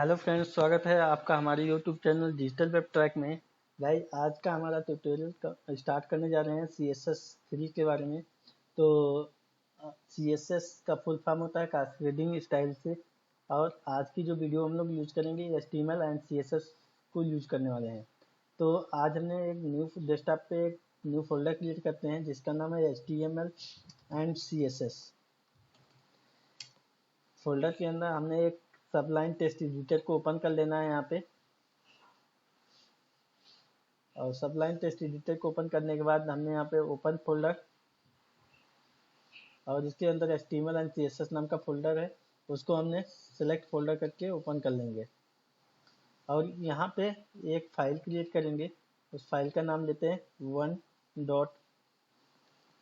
Hello friends, स्वागत है आपका हमारे YouTube channel digital web track में। भाई आज का हमारा ट्यूटोरियल का स्टार्ट करने जा रहे हैं CSS3 के बारे में। तो CSS का फुल फॉर्म होता है कास्केडिंग स्टाइल से। और आज की जो वीडियो हम लोग यूज करेंगे HTML एंड CSS को यूज करने वाले हैं। तो आज हमने एक न्यू डेस्कटॉप पे एक न्यू फोल्डर क्रिएट करते हैं जिसका नाम है HTML एंड CSS। फोल्डर के अंदर हमने एक सबलाइन टेक्स्ट एडिटर को ओपन कर लेना है यहाँ पे। और सबलाइन टेक्स्ट एडिटर को ओपन करने के बाद हमने यहाँ पे ओपन फोल्डर और इसके अंदर HTML एंड CSS नाम का फोल्डर है, उसको हमने सेलेक्ट फोल्डर करके ओपन कर लेंगे। और यहाँ पे एक फाइल क्रिएट करेंगे, उस फाइल का नाम लेते हैं वन डॉट।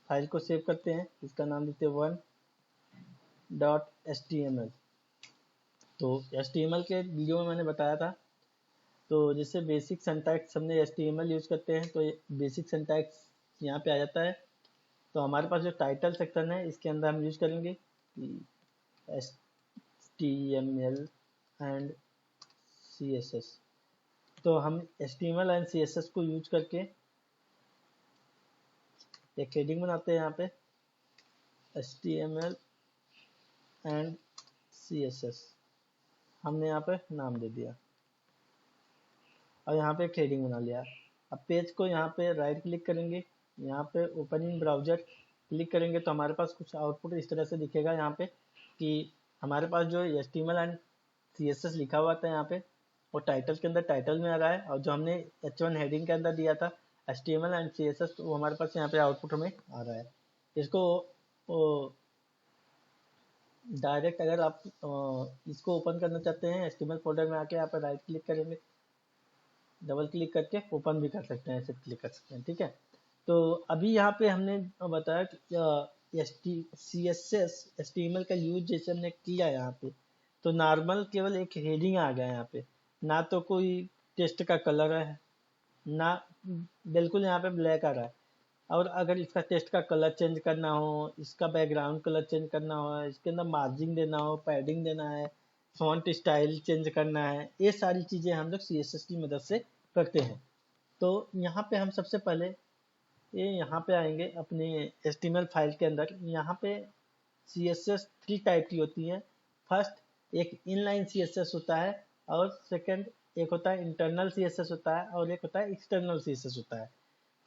फाइल को सेव करते हैं, इसका नाम देते हैं वन डॉट HTML। तो HTML के वीडियो में मैंने बताया था, तो जैसे बेसिक सिंटैक्स हमने HTML यूज करते हैं तो बेसिक सिंटैक्स यहाँ पे आ जाता है। तो हमारे पास जो टाइटल सेक्शन है इसके अंदर हम यूज करेंगे HTML एंड CSS। तो हम HTML एंड CSS को यूज करके एक हेडिंग बनाते हैं यहाँ पे HTML एंड CSS हमने यहाँ पे नाम दे दिया और यहाँ पे एक हेडिंग बना लिया। अब पेज को यहाँ पे राइट क्लिक करेंगे, यहाँ पे ओपन इन ब्राउजर क्लिक करेंगे तो हमारे पास कुछ आउटपुट इस तरह से दिखेगा यहाँ पे कि हमारे पास जो HTML एंड CSS लिखा हुआ था यहाँ पे वो टाइटल के अंदर टाइटल में आ रहा है, और जो हमने H1 हेडिंग के अंदर दिया था HTML एंड CSS तो वो हमारे पास यहाँ पे आउटपुट हमें आ रहा है। इसको डायरेक्ट अगर आप इसको ओपन करना चाहते हैं HTML फोल्डर में आके यहाँ पर राइट क्लिक करेंगे, डबल क्लिक करके ओपन भी कर सकते हैं, ऐसे क्लिक कर सकते हैं, ठीक है। तो अभी यहाँ पे हमने बताया कि CSS HTML का यूज जैसे हमने किया यहाँ पे, तो नॉर्मल केवल एक हेडिंग आ गया यहाँ पे, ना तो कोई टेक्स्ट का कलर है, ना बिल्कुल यहाँ पे ब्लैक आ रहा है। और अगर इसका टेक्स्ट का कलर चेंज करना हो, इसका बैकग्राउंड कलर चेंज करना हो, इसके अंदर मार्जिन देना हो, पैडिंग देना है, फॉन्ट स्टाइल चेंज करना है, ये सारी चीज़ें हम लोग CSS की मदद से करते हैं। तो यहाँ पे हम सबसे पहले ये यहाँ पे आएंगे अपने HTML फाइल के अंदर। यहाँ पे CSS 3 टाइप की होती है। फर्स्ट एक इनलाइन CSS होता है, और सेकंड एक होता है इंटरनल CSS होता है, और एक होता है एक्सटर्नल CSS होता है।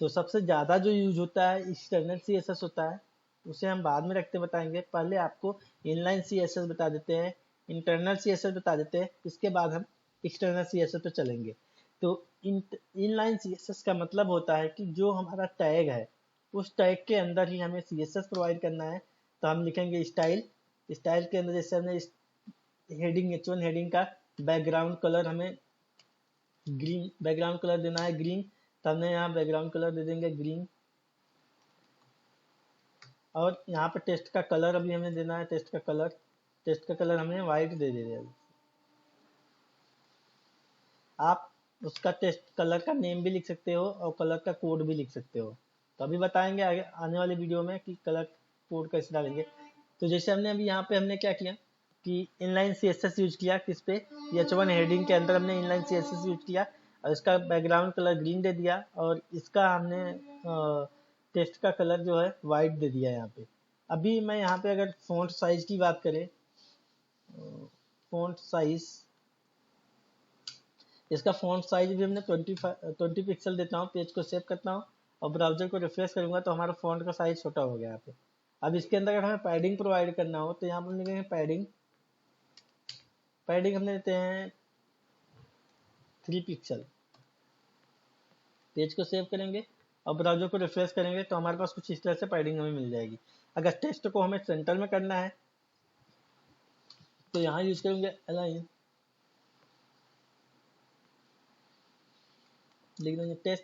तो सबसे ज़्यादा जो यूज होता है एक्सटर्नल CSS होता है, उसे हम बाद में रखते बताएंगे। पहले आपको इनलाइन CSS बता देते हैं, इंटरनल CSS बता देते हैं, इसके बाद हम एक्सटर्नल CSS पे चलेंगे। तो इनलाइन CSS का मतलब होता है कि जो हमारा टैग है उस टैग के अंदर ही हमें CSS प्रोवाइड करना है। तो हम लिखेंगे स्टाइल, स्टाइल के अंदर जैसे हमने हेडिंग H1 हेडिंग का बैकग्राउंड कलर हमें ग्रीन बैकग्राउंड कलर देना है, ग्रीन, तो हमने यहाँ बैकग्राउंड कलर दे देंगे ग्रीन। और यहाँ पे टेक्स्ट का कलर अभी हमें देना है, टेक्स्ट का कलर हमें वाइट दे देंगे। आप उसका टेक्स्ट कलर का नेम भी लिख सकते हो और कलर का कोड भी लिख सकते हो, तो अभी बताएंगे आगे आने वाली वीडियो में कि कलर कोड कैसे डालेंगे। तो जैसे हमने अभी यहाँ पे हमने क्या किया कि इनलाइन CSS यूज किया, किस पे, H1 हेडिंग के अंदर हमने इनलाइन CSS यूज किया और इसका बैकग्राउंड कलर ग्रीन दे दिया, और इसका हमने टेक्स्ट का कलर जो है वाइट दे दिया यहाँ पे। अभी मैं यहाँ पे अगर फॉन्ट साइज की बात करें, फॉन्ट साइज, इसका फॉन्ट साइज भी हमने 20 पिक्सल देता हूँ। पेज को सेव करता हूँ और ब्राउजर को रिफ्रेश करूंगा तो हमारा फॉन्ट का साइज छोटा हो गया यहाँ पे। अब इसके अंदर अगर हमें पैडिंग प्रोवाइड करना हो तो यहाँ पर लिखेंगे पैडिंग, पैडिंग हमने देते हैं 3 पिक्सल। पेज को सेव करेंगे और ब्राउजर को रिफ्रेश करेंगे तो हमारे पास कुछ इस तरह से पैडिंग हमें मिल जाएगी। अगर टेक्स्ट को हमें सेंटर में करना है तो यहाँ यूज करेंगे अलाइन, लिख देंगे टेस्ट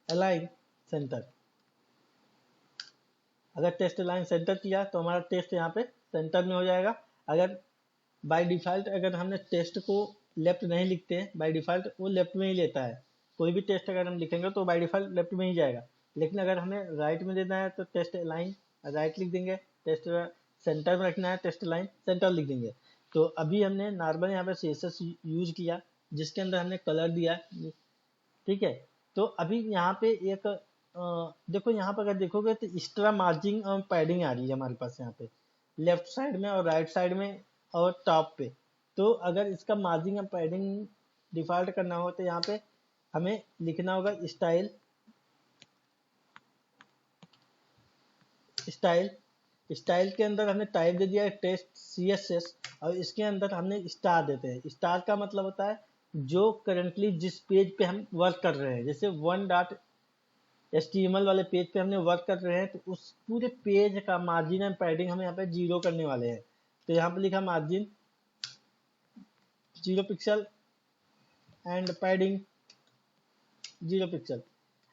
अलाइन सेंटर। अगर टेस्ट अलाइन सेंटर किया तो हमारा टेस्ट यहाँ पे सेंटर में हो जाएगा। अगर बाय डिफ़ॉल्ट अगर हमने टेस्ट को लेफ्ट नहीं लिखते हैं, बाय डिफ़ॉल्ट वो लेफ्ट में ही लेता है। कोई भी टेस्ट अगर हम लिखेंगे तो बाय डिफ़ॉल्ट लेफ्ट में ही जाएगा, लेकिन अगर हमें राइट में देना है तो टेस्ट लाइन राइट लिख देंगे, टेस्ट सेंटर में रखना है टेस्ट लाइन सेंटर लिख देंगे। तो अभी हमने नॉर्मल यहाँ पे CSS यूज किया, जिसके अंदर हमने कलर दिया, ठीक है। तो अभी यहाँ पे एक देखो, यहाँ पर अगर देखोगे तो एक्स्ट्रा मार्जिन और पैडिंग आ रही है हमारे पास यहाँ पे लेफ्ट साइड में और राइट साइड में और टॉप पे। तो अगर इसका मार्जिन और पैडिंग डिफॉल्ट करना हो तो यहाँ पे हमें लिखना होगा स्टाइल, स्टाइल स्टाइल के अंदर हमने टाइप दे दिया टेस्ट CSS, और इसके अंदर हमने स्टार देते हैं। स्टार का मतलब होता है जो करंटली जिस पेज पे हम वर्क कर रहे हैं, जैसे 1.html वाले पेज पे हमने वर्क कर रहे हैं, तो उस पूरे पेज का मार्जिन एंड पैडिंग हम यहाँ पे 0 करने वाले हैं। तो यहाँ पे लिखा margin 0 pixel and padding 0 pixel.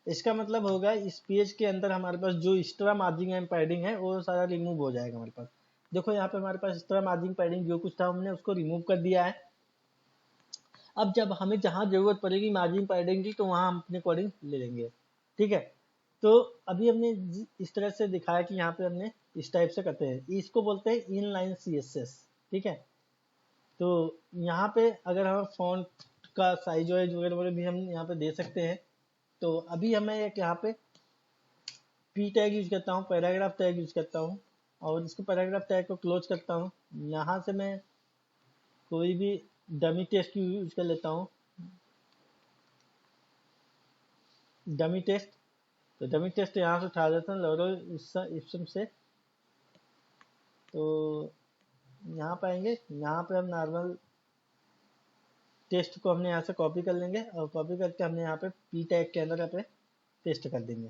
इसका मतलब होगा इस पेज के अंदर हमारे पास जो एक्स्ट्रा मार्जिन एंड पैडिंग है वो सारा रिमूव हो जाएगा हमारे पास। देखो यहाँ पे हमारे पास एक्स्ट्रा मार्जिन पैडिंग जो कुछ था हमने उसको रिमूव कर दिया है। अब जब हमें जहाँ जरूरत पड़ेगी मार्जिन पैडिंग की तो वहाँ हम अपने अकॉर्डिंग ले लेंगे, ठीक है। तो अभी हमने इस तरह से दिखाया कि यहाँ पे हमने इस टाइप से करते हैं, इसको बोलते हैं इनलाइन CSS, ठीक है। तो यहाँ पे अगर हम फॉन्ट का साइज वगैरह भी हम यहाँ पे दे सकते हैं। तो अभी हमें एक यहाँ पे P टैग यूज करता हूँ, पैराग्राफ टैग यूज करता हूँ, और इसको पैराग्राफ टैग को क्लोज करता हूँ। यहाँ से मैं कोई भी डमी टेस्ट यूज कर लेता हूँ, डमी टेस्ट। तो डमी टेस्ट यहाँ से उठा देता हूँ लोरो इप्सम से। तो यहाँ पाएंगे, यहाँ पे हम नॉर्मल टेस्ट को हमने यहाँ से कॉपी कर लेंगे और कॉपी करके हमने यहाँ पे P टैग के अंदर यहाँ पे पेस्ट कर देंगे।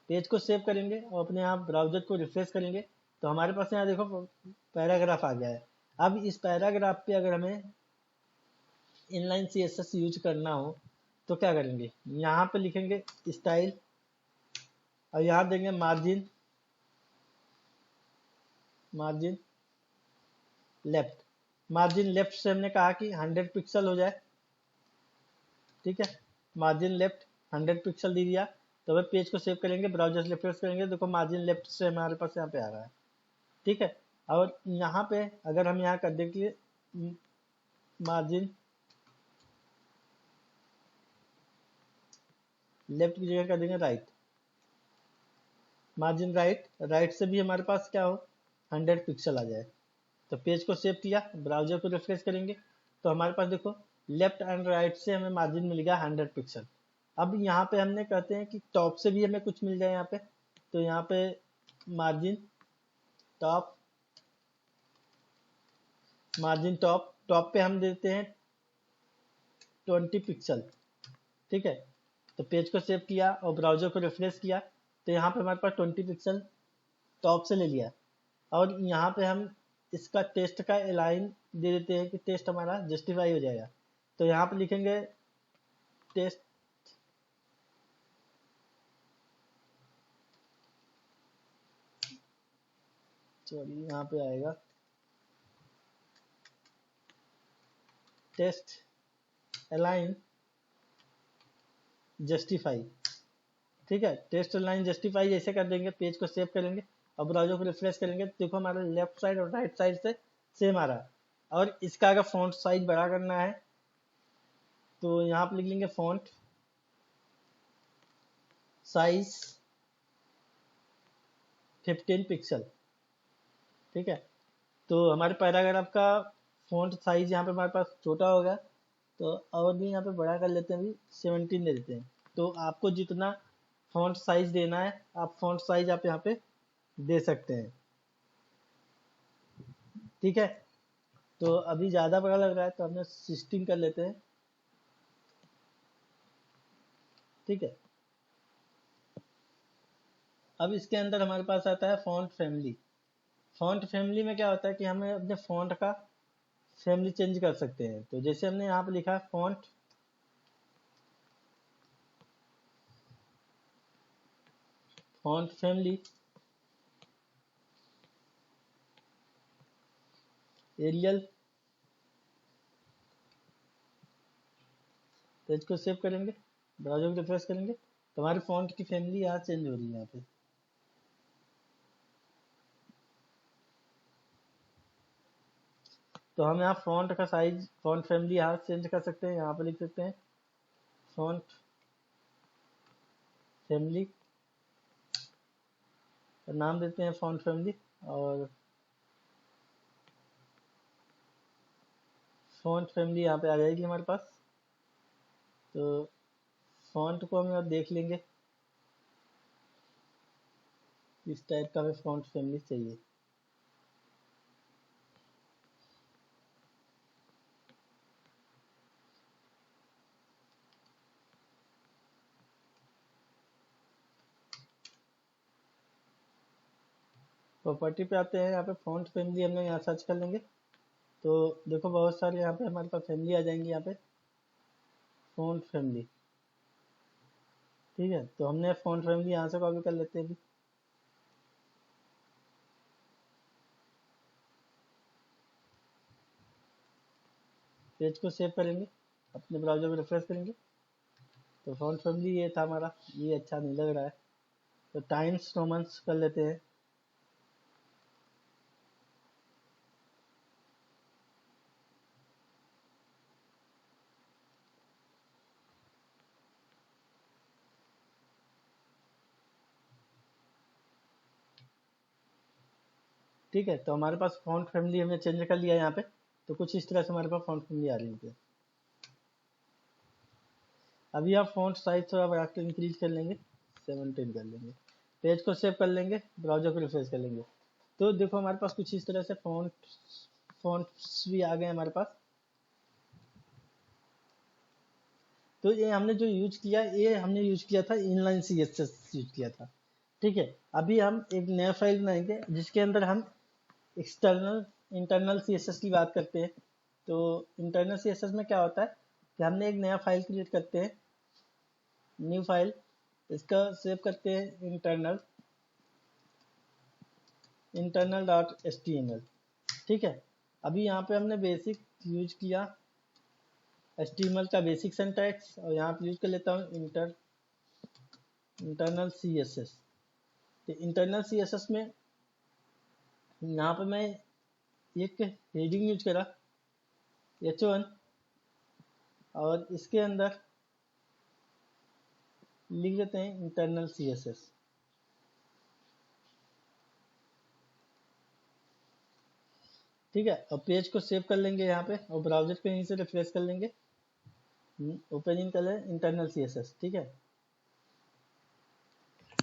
पेज को सेव करेंगे और अपने आप ब्राउजर को रिफ्रेश करेंगे तो हमारे पास यहाँ देखो पैराग्राफ आ गया है। अब इस पैराग्राफ पे अगर हमें इनलाइन CSS यूज करना हो तो क्या करेंगे, यहाँ पे लिखेंगे स्टाइल और यहाँ देंगे margin, margin left. Margin left से हमने कहा कि 100 पिक्सल हो जाए, ठीक है। मार्जिन लेफ्ट 100 पिक्सल दे दिया। तो अब पेज को सेव करेंगे, ब्राउजर से रिफ्रेश करेंगे, देखो मार्जिन लेफ्ट से हमारे पास यहाँ पे आ रहा है, ठीक है। और यहाँ पे अगर हम यहाँ कर दें कि मार्जिन लेफ्ट की जगह कर देंगे राइट, मार्जिन राइट, राइट से भी हमारे पास क्या हो 100 पिक्सल आ जाए। तो पेज को सेव किया, ब्राउजर को रिफ्रेश करेंगे तो हमारे पास देखो लेफ्ट एंड राइट से हमें मार्जिन मिल गया 100 पिक्सल। अब यहाँ पे हमने कहते हैं कि टॉप से भी हमें कुछ मिल जाए यहाँ पे, तो यहाँ पे margin top, margin top, top पे हम देते हैं 20 पिक्सल, ठीक है। तो पेज को सेव किया और ब्राउजर को रिफ्रेश किया तो यहाँ पे हमारे पास 20 पिक्सल टॉप से ले लिया। और यहाँ पे हम इसका टेस्ट का अलाइन दे देते हैं कि टेस्ट हमारा जस्टिफाई हो जाएगा। तो यहाँ पे लिखेंगे टेस्ट, सॉरी यहाँ पे आएगा टेस्ट अलाइन जस्टिफाई, ठीक है। टेस्ट अलाइन जस्टिफाई जैसे कर देंगे, पेज को सेव करेंगे और ब्राउजर को रिफ्रेश करेंगे तो देखो हमारा लेफ्ट साइड और राइट साइड से सेम आ रहा है। और इसका अगर फॉन्ट साइज बड़ा करना है तो यहाँ पे लिख लेंगे फॉन्ट साइज 15 पिक्सल, ठीक है। तो हमारे पैराग्राफ का फॉन्ट साइज यहाँ पे हमारे पास छोटा होगा तो और भी यहाँ पे बड़ा कर लेते हैं, अभी 17 दे देते हैं। तो आपको जितना फॉन्ट साइज देना है आप फॉन्ट साइज आप यहाँ पे दे सकते हैं, ठीक है। तो अभी ज़्यादा बड़ा लग रहा है तो हमने 16 कर लेते हैं, ठीक है। अब इसके अंदर हमारे पास आता है फॉन्ट फैमिली। फॉन्ट फैमिली में क्या होता है कि हमें अपने फॉन्ट का फैमिली चेंज कर सकते हैं। तो जैसे हमने यहाँ पे लिखा है font font family Arial, page को सेव करेंगे, ब्राउजर को रिफ्रेश करेंगे तो हमारी फॉन्ट की फैमिली यहाँ चेंज हो रही है यहाँ पे, तो हम यहाँ फॉन्ट का साइज, फॉन्ट फैमिली यहाँ चेंज कर सकते हैं। यहाँ पर लिख सकते हैं फॉन्ट फैमिली, नाम देते हैं फॉन्ट फैमिली, और फॉन्ट फैमिली यहाँ पे आ जाएगी हमारे पास। तो फॉन्ट को हम यहाँ देख लेंगे इस टाइप का हमें फॉन्ट फैमिली चाहिए। प्रॉपर्टी पे आते हैं, यहाँ पे फॉन्ट फैमिली हम लोग यहाँ सर्च कर लेंगे। तो देखो बहुत सारे यहाँ पे हमारे पास फैमिली आ जाएंगी। यहाँ पे फॉन्ट फैमिली, ठीक है। तो हमने फॉन्ट फैमिली यहाँ से कॉपी कर लेते हैं अभी। पेज को सेव करेंगे, अपने ब्राउजर में रिफ्रेश करेंगे। तो फॉन्ट फैमिली ये था हमारा, ये अच्छा नहीं लग रहा है, तो टाइम्स रोमन्स कर लेते हैं। ठीक है, तो हमारे पास फॉन्ट फैमिली हमने चेंज कर लिया यहाँ पे। तो कुछ इस तरह से हमारे पास फॉन्ट फैमिली आ रही है। अभी आप फॉन्ट साइज थोड़ा बढ़ा के इंक्रीज कर लेंगे, 17 कर लेंगे। पेज को सेव कर लेंगे, ब्राउजर को रिफ्रेश कर लेंगे। तो देखो हमारे पास कुछ इस तरह से फॉन्ट्स भी आ गए हमारे पास। तो ये हमने जो यूज किया, ये हमने यूज किया था इनलाइन सीएसएस यूज किया था। ठीक है, अभी हम एक नया फाइल बनाएंगे जिसके अंदर हम एक्सटर्नल इंटरनल सीएसएस की बात करते हैं। तो इंटरनल सीएसएस में क्या होता है कि हमने एक नया फाइल क्रिएट करते हैं, न्यू फाइल, इसका सेव करते हैं इंटरनल डॉट एचटीएमएल। ठीक है, अभी यहाँ पे हमने बेसिक यूज किया एचटीएमएल का बेसिक सिंटैक्स, और यहाँ पे यूज कर लेता हूँ इंटरनल सीएसएस। तो इंटरनल सीएसएस में यहाँ पे मैं एक हेडिंग यूज करा h1, और इसके अंदर लिख देते हैं इंटरनल सीएसएस। ठीक है, और पेज को सेव कर लेंगे यहाँ पे, और ब्राउजर पे यहीं से रिफ्रेश कर लेंगे, ओपनिंग कर लें इंटरनल सीएसएस। ठीक है,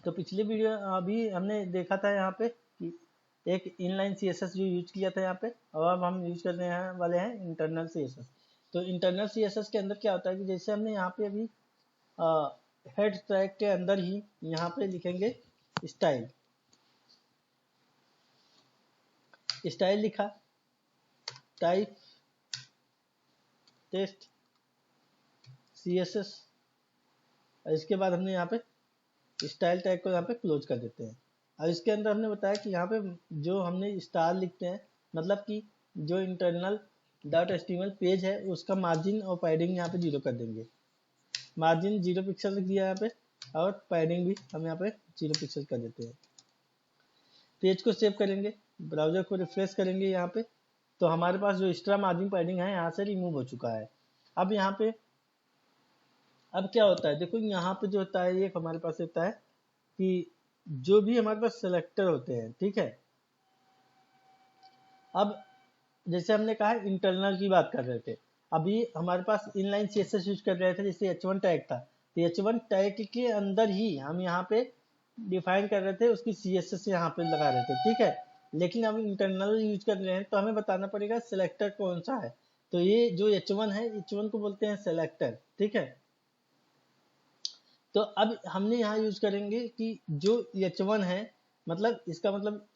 तो पिछले वीडियो अभी हमने देखा था यहाँ पे कि एक इनलाइन सीएसएस जो यूज किया था यहाँ पे, और अब हम यूज करने वाले हैं इंटरनल सीएसएस। तो इंटरनल सीएसएस के अंदर क्या होता है कि जैसे हमने यहाँ पे अभी हेड ट्रैग के अंदर ही यहाँ पे लिखेंगे स्टाइल, स्टाइल लिखा, टाइप टेस्ट सीएसएस, और इसके बाद हमने यहाँ पे स्टाइल टैग को यहाँ पे क्लोज कर देते हैं। और इसके अंदर हमने बताया कि यहाँ पे जो हमने स्टार लिखते हैं, मतलब कि जो इंटरनल डॉट एचटीएमएल पेज है उसका मार्जिन और पैडिंग यहाँ पे 0 कर देंगे। मार्जिन 0 पिक्सल लिख दिया यहाँ पे, और पैडिंग भी हम यहाँ पे 0 पिक्सल कर देते हैं। पेज को सेव करेंगे, ब्राउजर को रिफ्रेश करेंगे यहाँ पे, तो हमारे पास जो एक्स्ट्रा मार्जिन पैडिंग है यहाँ से रिमूव हो चुका है। अब यहाँ पे अब क्या होता है, देखो यहाँ पे जो होता है, ये हमारे पास होता है कि जो भी हमारे पास सेलेक्टर होते हैं, ठीक है। अब जैसे हमने कहा इंटरनल की बात कर रहे थे, अभी हमारे पास इनलाइन सीएसएस यूज कर रहे थे, जैसे h1 टैग था, तो h1 टैग के अंदर ही हम यहाँ पे डिफाइन कर रहे थे, उसकी सीएसएस यहाँ पे लगा रहे थे। ठीक है, लेकिन अब इंटरनल यूज कर रहे हैं तो हमें बताना पड़ेगा सिलेक्टर कौन सा है। तो ये जो h1 है, h1 को बोलते हैं सेलेक्टर। ठीक है, तो अब हमने यहाँ यूज करेंगे कि जो h1 है, मतलब इसका मतलब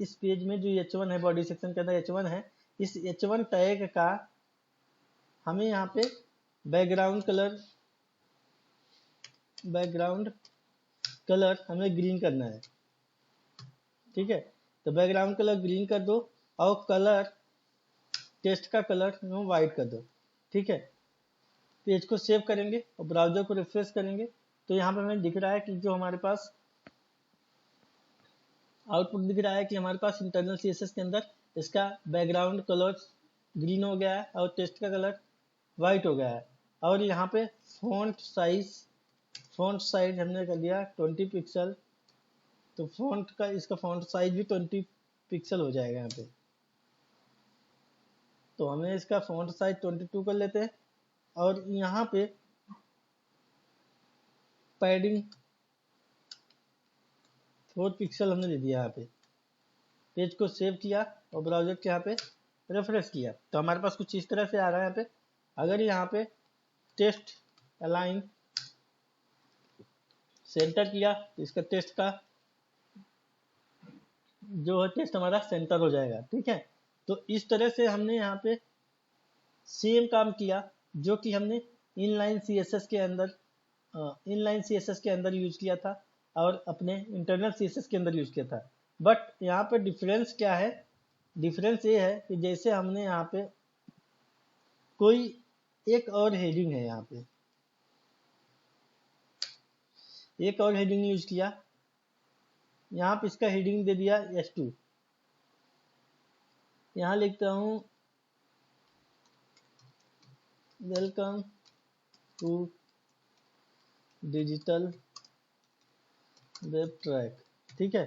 इस पेज में जो h1 है, बॉडी सेक्शन के अंदर h1 है, इस h1 टैग का हमें यहाँ पे बैकग्राउंड कलर हमें ग्रीन करना है। ठीक है, तो बैकग्राउंड कलर ग्रीन कर दो, और कलर टेस्ट का कलर वाइट कर दो। ठीक है, पेज को सेव करेंगे और ब्राउजर को रिफ्रेश करेंगे, तो यहाँ पे हमें दिख रहा है कि जो हमारे पास आउटपुट दिख रहा है कि हमारे पास इंटरनल सीएसएस के अंदर इसका बैकग्राउंड कलर ग्रीन हो गया है और टेक्स्ट का कलर वाइट हो गया है। और यहाँ पे फॉन्ट साइज हमने कर दिया 20 पिक्सल, तो इसका फॉन्ट साइज भी 20 पिक्सल हो जाएगा यहाँ पे। तो हमें इसका फॉन्ट साइज 22 कर लेते हैं और यहाँ पे पैडिंग 4 पिक्सल हमने दे दिया यहाँ पे। पेज को सेव किया और ब्राउजर के यहाँ पे रेफ्रेश किया तो हमारे पास कुछ इस तरह से आ रहा है यहाँ पे। अगर यहाँ पे टेस्ट अलाइन सेंटर किया तो इसका टेस्ट का जो है टेस्ट हमारा सेंटर हो जाएगा, ठीक है। तो इस तरह से हमने यहाँ पे सेम काम किया जो कि हमने इनलाइन सीएसएस के अंदर यूज किया था और अपने इंटरनल सीएसएस के अंदर यूज किया था। बट यहाँ पे डिफरेंस क्या है? डिफरेंस ये है कि जैसे हमने यहाँ पे कोई एक और हेडिंग है, यहाँ पे एक और हेडिंग यूज किया, यहाँ पे इसका हेडिंग दे दिया S2। यहाँ लिखता हूँ welcome to digital web track, ठीक है।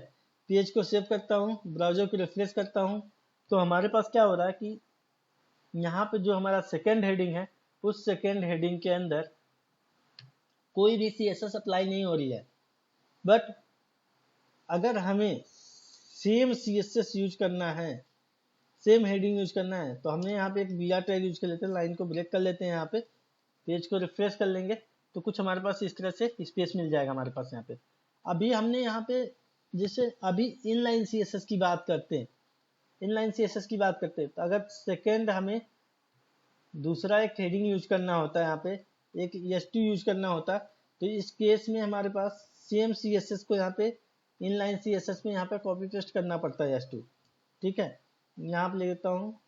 पेज को सेव करता हूँ, ब्राउजर को रिफ्रेश करता हूँ तो हमारे पास क्या हो रहा है कि यहाँ पे जो हमारा सेकेंड हेडिंग है उस सेकेंड हेडिंग के अंदर कोई भी CSS अप्लाई नहीं हो रही है। बट अगर हमें सेम CSS यूज करना है, सेम हेडिंग यूज करना है तो हमने यहाँ पे एक BR टैग यूज कर लेते हैं, लाइन को ब्रेक कर लेते हैं, यहाँ पे पेज को रिफ्रेश कर लेंगे तो कुछ हमारे पास इस तरह से स्पेस मिल जाएगा हमारे पास यहाँ पे। अभी हमने यहाँ पे जैसे अभी इनलाइन CSS की बात करते हैं, तो अगर सेकेंड हमें दूसरा एक हेडिंग यूज करना होता है, यहाँ पे एक S2 यूज करना होता, तो इस केस में हमारे पास सेम CSS को यहाँ पे इनलाइन CSS में यहाँ पे कॉपी पेस्ट करना पड़ता है S2, ठीक है। यहाँ पे ले लेता हूँ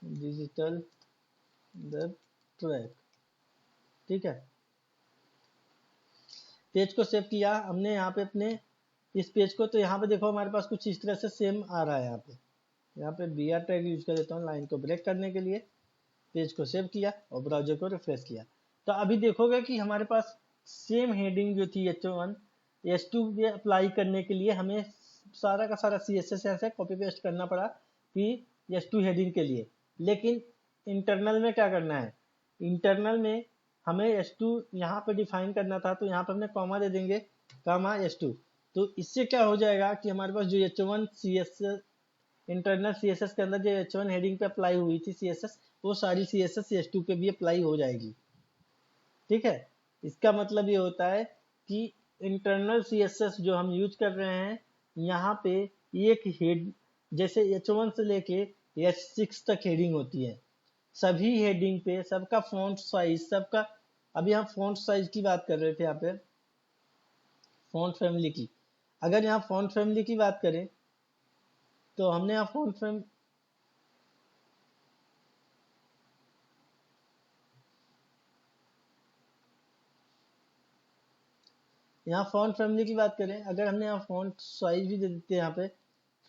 डिजिटल वेब ट्रैक, ठीक है। पेज को सेव किया हमने यहाँ पे अपने इस पेज को, तो यहाँ पे देखो हमारे पास कुछ इस तरह से सेम आ रहा है। यहाँ पे BR टैग यूज कर देता हूँ लाइन को ब्रेक करने के लिए, पेज को सेव किया और ब्राउजर को रिफ्रेश किया तो अभी देखोगे कि हमारे पास सेम हेडिंग जो थी H1 S2 पे अप्लाई करने के लिए हमें सारा का सारा CSS ऐसे कॉपी पेस्ट करना पड़ा कि S2 हेडिंग के लिए। लेकिन इंटरनल में क्या करना है, इंटरनल में हमें S2 यहाँ पे डिफाइन करना था तो यहाँ पे हमने कॉमा दे देंगे, कॉमा S2। तो इससे क्या हो जाएगा कि हमारे पास जो H1 CSS इंटरनल CSS के अंदर जो H1 हेडिंग पे अप्लाई हुई थी CSS, वो सारी CSS S2 पे भी अप्लाई हो जाएगी, ठीक है। इसका मतलब ये होता है कि इंटरनल CSS जो हम यूज कर रहे हैं यहाँ पे एक हेड जैसे H1 से लेके H6 तक हेडिंग होती है, सभी हेडिंग पे सबका फॉन्ट साइज सबका। अभी हम फॉन्ट साइज की बात कर रहे थे, यहाँ पे फॉन्ट फैमिली की। अगर यहाँ फॉन्ट फैमिली की बात करें तो हमने यहाँ फॉन्ट फैमिली की बात करें, अगर हमने यहाँ फॉन्ट साइज भी दे देते हैं, यहाँ पे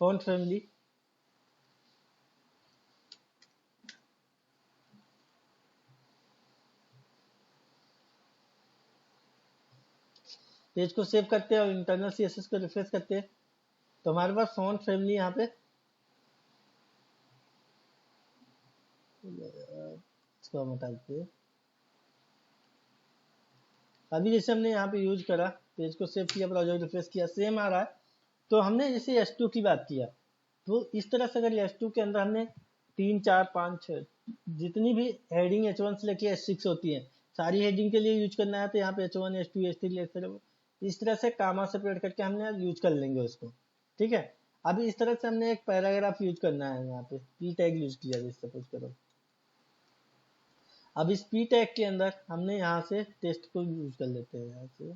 फॉन्ट फैमिली पेज को सेव करते हैं और इंटरनल CSS को रिफ्रेश करते हैं तो हमारे पास फॉन्ट फैमिली यहाँ पे इसको हम हटा देते हैं। अभी जैसे हमने यहाँ पे यूज करा, पेज को सेव किया, ब्राउजर रिफ्रेश किया, सेम आ रहा है। तो हमने जैसे S2 की बात किया तो इस तरह से अगर S2 के अंदर हमने 3 4 5 6 जितनी भी हेडिंग H1 से लेके H6 होती है सारी हेडिंग के लिए यूज करना है तो यहाँ पे H1 H2 H3 इस तरह से कामा सेपरेट करके हमने यूज कर लेंगे उसको, ठीक है। अभी इस तरह से हमने एक पैराग्राफ यूज करना है, यहाँ पे P टैग यूज किया जैसे सपोज करो। अब इस P टैग के अंदर हमने यहाँ से टेस्ट को यूज कर लेते हैं, यहाँ से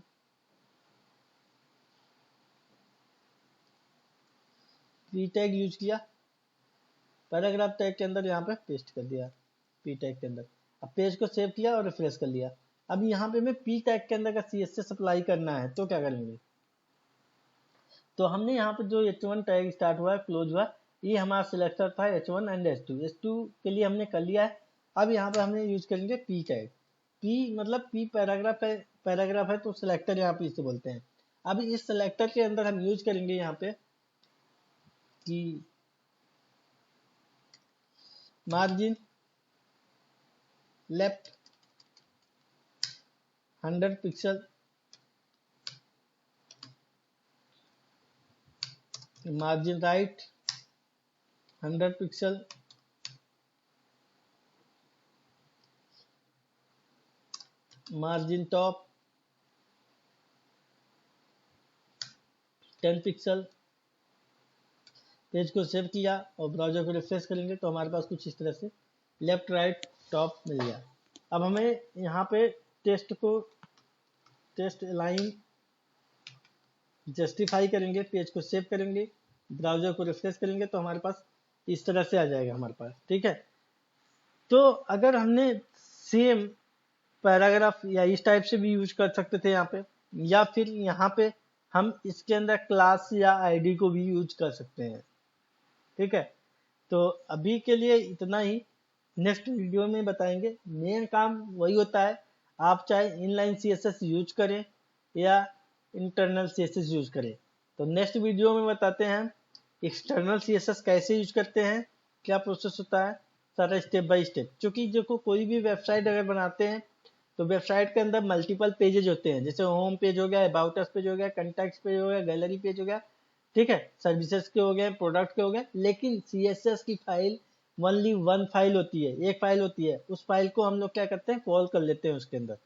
P टैग यूज किया, पैराग्राफ टैग के अंदर यहाँ पे पेस्ट कर दिया P टैग के अंदर। अब पेज को सेव किया और रिफ्रेश कर लिया। अब यहाँ पे मैं P टैग के अंदर का CSS अप्लाई करना है तो क्या करेंगे, तो हमने यहाँ पे जो H1 टैग स्टार्ट हुआ क्लोज हुआ ये हमारा सिलेक्टर था H1 एंड H2 के लिए हमने कर लिया है। अब यहाँ पे हमने यूज करेंगे पी टैग। पी मतलब पी पैराग्राफ है तो सिलेक्टर यहाँ पे इसे बोलते हैं। अब इस सिलेक्टर के अंदर हम यूज करेंगे यहाँ पे कि margin left 100 pixel, margin right 100 pixel, margin top 10 pixel. Page को सेव किया और ब्राउजर को रिफ्रेश करेंगे तो हमारे पास कुछ इस तरह से लेफ्ट राइट टॉप मिल गया। अब हमें यहाँ पे टेस्ट लाइन जस्टिफाई करेंगे, पेज को सेव करेंगे, ब्राउजर को रिफ्रेश करेंगे तो हमारे पास इस तरह से आ जाएगा हमारे पास। ठीक है, तो अगर हमने सेम पैराग्राफ या इस टाइप से भी यूज कर सकते थे यहाँ पे, या फिर यहाँ पे हम इसके अंदर क्लास या आईडी को भी यूज कर सकते हैं। ठीक है, तो अभी के लिए इतना ही, नेक्स्ट वीडियो में बताएंगे। मेन काम वही होता है, आप चाहे इनलाइन सीएसएस यूज करें या इंटरनल सीएसएस यूज करें। तो नेक्स्ट वीडियो में बताते हैं एक्सटर्नल सीएसएस कैसे यूज करते हैं, क्या प्रोसेस होता है, सारा स्टेप बाय स्टेप। क्योंकि देखो कोई भी वेबसाइट अगर बनाते हैं तो वेबसाइट के अंदर मल्टीपल पेजेज होते हैं, जैसे होम पेज हो गया, अबाउट अस पेज हो गया, कॉन्टैक्ट्स पेज हो गया, गैलरी पेज हो गया। ठीक है, सर्विसेज के हो गए, प्रोडक्ट के हो गए, लेकिन सीएसएस की फाइल ओनली वन फाइल होती है, एक फाइल होती है। उस फाइल को हम लोग क्या करते हैं, कॉल कर लेते हैं उसके अंदर।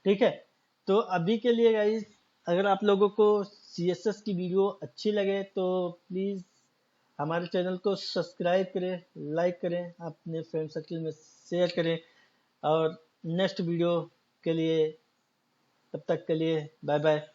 ठीक है, तो अभी के लिए गाइस, अगर आप लोगों को सीएसएस की वीडियो अच्छी लगे तो प्लीज हमारे चैनल को सब्सक्राइब करें, लाइक करें, अपने फ्रेंड सर्कल में शेयर करें। और नेक्स्ट वीडियो के लिए, तब तक के लिए बाय बाय।